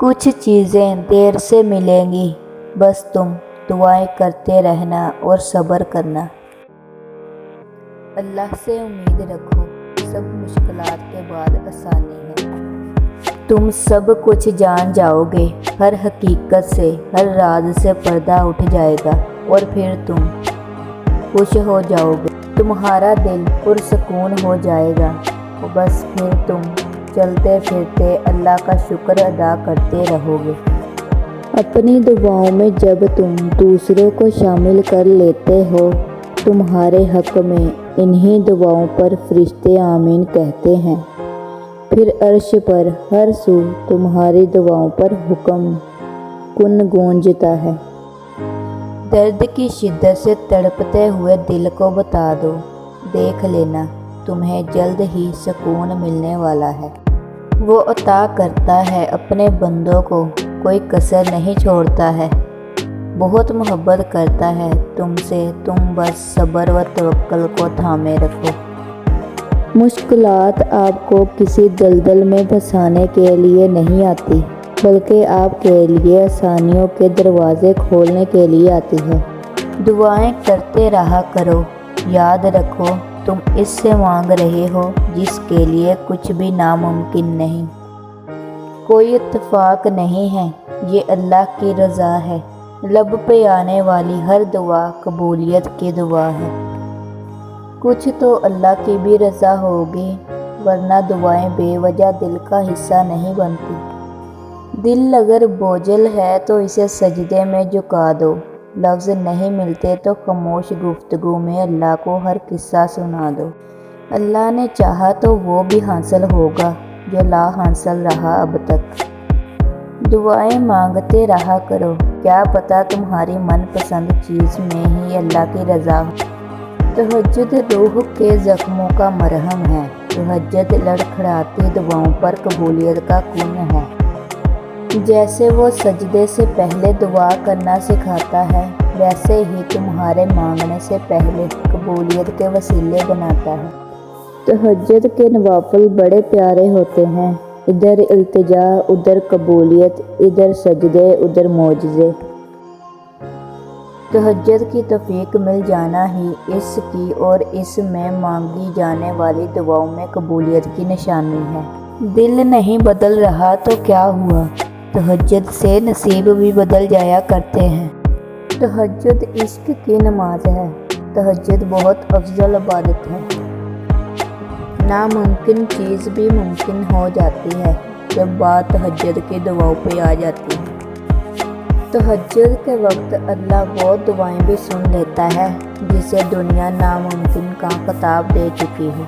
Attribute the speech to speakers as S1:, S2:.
S1: कुछ चीज़ें देर से मिलेंगी, बस तुम दुआएं करते रहना और सब्र करना। अल्लाह से उम्मीद रखो, सब मुश्किलात के बाद आसानी है। तुम सब कुछ जान जाओगे, हर हकीकत से, हर राज से पर्दा उठ जाएगा और फिर तुम खुश हो जाओगे। तुम्हारा दिल पुरसकून हो जाएगा, बस फिर तुम चलते फिरते अल्लाह का शुक्र अदा करते रहोगे। अपनी दुआओं में जब तुम दूसरों को शामिल कर लेते हो, तुम्हारे हक में इन्हीं दुआओं पर फरिश्ते आमीन कहते हैं। फिर अर्श पर हर सू तुम्हारी दुआओं पर हुक्म कुन गूंजता है। दर्द की शिद्दत से तड़पते हुए दिल को बता दो, देख लेना तुम्हें जल्द ही सुकून मिलने वाला है। वो अता करता है अपने बंदों को, कोई कसर नहीं छोड़ता है। बहुत मोहब्बत करता है तुमसे, तुम बस सब्र व तवक्कुल को थामे रखो। मुश्किलात आपको किसी दलदल में फंसाने के लिए नहीं आती, बल्कि आपके लिए आसानियों के दरवाजे खोलने के लिए आती है। दुआएं करते रहा करो, याद रखो तुम इससे मांग रहे हो जिसके लिए कुछ भी नामुमकिन नहीं। कोई इत्तेफाक नहीं है, ये अल्लाह की रज़ा है। लब पे आने वाली हर दुआ कबूलियत की दुआ है। कुछ तो अल्लाह की भी रज़ा होगी, वरना दुआएं बेवजह दिल का हिस्सा नहीं बनती। दिल अगर बोझल है तो इसे सजदे में झुका दो। लफ्ज़ नहीं मिलते तो खामोश गुफ्तगू में अल्लाह को हर किस्सा सुना दो। अल्लाह ने चाहा तो वो भी हासिल होगा जो ला हासिल रहा अब तक। दुआएं मांगते रहा करो, क्या पता तुम्हारी मनपसंद चीज़ में ही अल्लाह की रज़ा हो। तहज्जुद रूह के ज़ख्मों का मरहम है। तहज्जुद लड़खड़ाती दुआओं पर कबूलियत का कुन है। जैसे वो सजदे से पहले दुआ करना सिखाता है, वैसे ही तुम्हारे मांगने से पहले कबूलियत के वसीले बनाता है। तहज्जुद के नवाफिल बड़े प्यारे होते हैं, इधर इल्तिजा उधर कबूलियत, इधर सजदे उधर मौजज़े। तहज्जुद की तौफीक मिल जाना ही इसकी और इसमें मांगी जाने वाली दुआओं में कबूलियत की निशानी है। दिल नहीं बदल रहा तो क्या हुआ, तहज्जुद से नसीब भी बदल जाया करते हैं। तहज्जुद इश्क की नमाज है। तहज्जुद बहुत अफजल इबादत है। नामुमकिन चीज़ भी मुमकिन हो जाती है जब बात तहज्जुद की दुआओं पे आ जाती है। तहज्जुद के वक्त अल्लाह वो दुआएं भी सुन लेता है जिसे दुनिया नामुमकिन का खिताब दे चुकी हो।